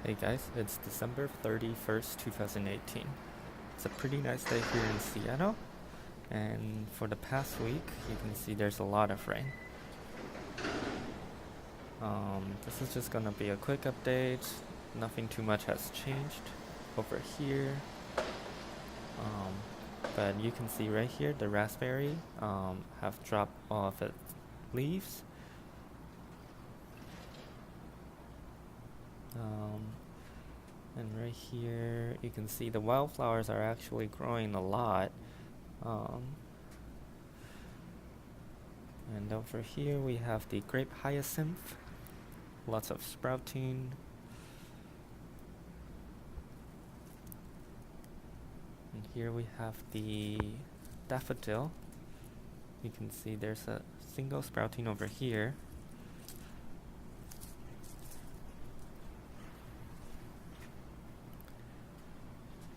Hey guys, it's December 31st, 2018. It's a pretty nice day here in Seattle, and for the past week, you can see there's a lot of rain. This is just gonna be a quick update. Nothing too much has changed over here. But you can see right here, the raspberry have dropped off its leaves. And right here, you can see the wildflowers are actually growing a lot. And over here we have the grape hyacinth, lots of sprouting. And here we have the daffodil. You can see there's a single sprouting over here.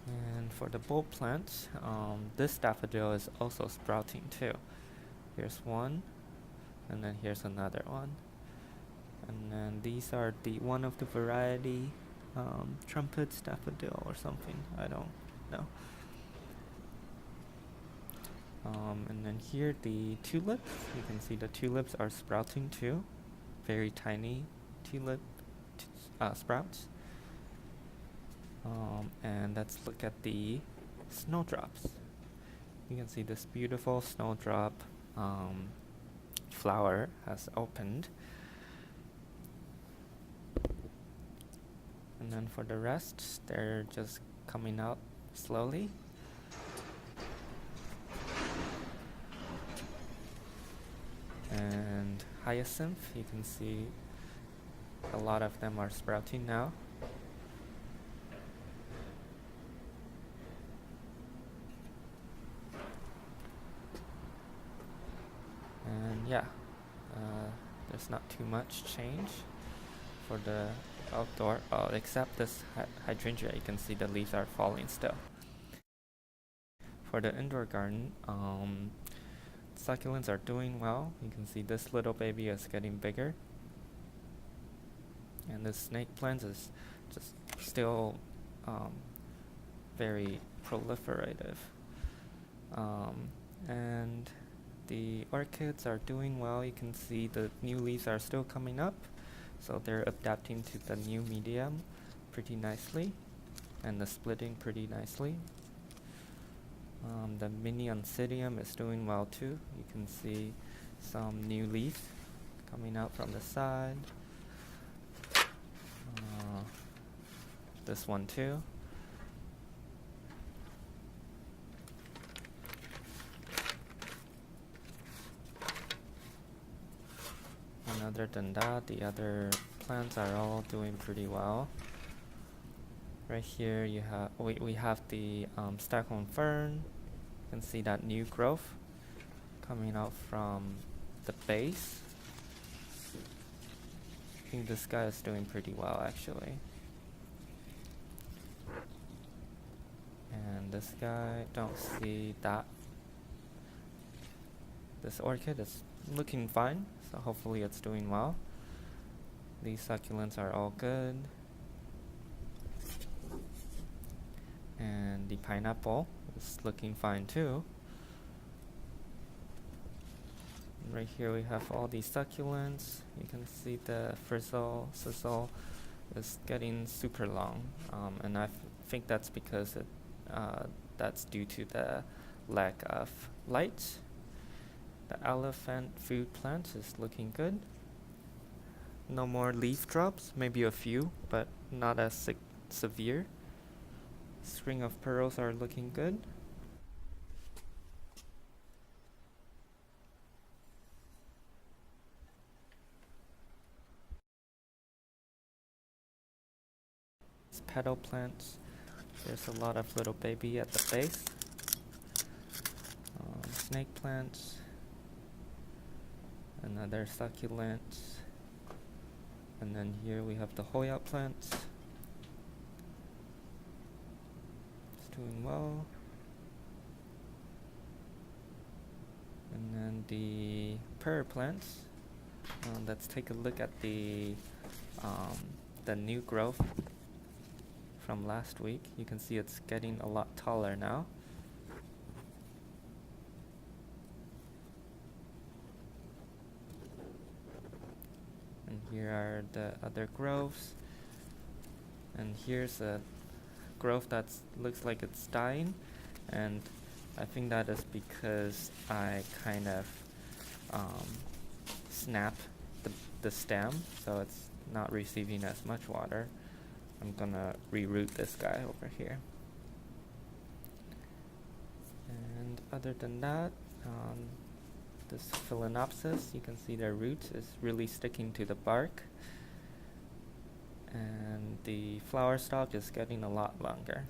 And for the bulb plants, this daffodil is also sprouting too. Here's one, and then here's another one. And then these are one of the variety trumpets daffodil or something, I don't know. And then here the tulips, you can see the tulips are sprouting too. Very tiny tulip sprouts. And let's look at the snowdrops. You can see this beautiful snowdrop flower has opened. And then for the rest, they're just coming out slowly. And hyacinth, you can see a lot of them are sprouting now. And yeah, there's not too much change for the outdoor, except this hydrangea. You can see the leaves are falling still. For the indoor garden, succulents are doing well. You can see this little baby is getting bigger, and the snake plant is just still very proliferative. And the orchids are doing well. You can see the new leaves are still coming up, so they're adapting to the new medium pretty nicely, and the splitting pretty nicely. The mini oncidium is doing well too. You can see some new leaves coming out from the side. This one too. And other than that, the other plants are all doing pretty well. Right here you have we have the Stockholm fern. You can see that new growth coming out from the base. I think this guy is doing pretty well actually. And this guy, don't see that. This orchid is looking fine, so hopefully it's doing well. These succulents are all good. And the pineapple is looking fine too. And right here we have all these succulents. You can see the frizzle sizzle is getting super long, and I think that's because that's due to the lack of light. The elephant food plant is looking good. No more leaf drops, maybe a few, but not as severe. String of pearls are looking good. Petal plants, there's a lot of little baby at the base. Snake plants, another succulent, and then here we have the Hoya plants. It's doing well. And then the pear plants. Let's take a look at the new growth from last week. You can see it's getting a lot taller now. And here are the other growths. And here's a growth that looks like it's dying, and I think that is because I kind of snap the stem, so it's not receiving as much water. I'm gonna reroot this guy over here. And other than that, this Phalaenopsis, you can see the root is really sticking to the bark, and the flower stalk is getting a lot longer.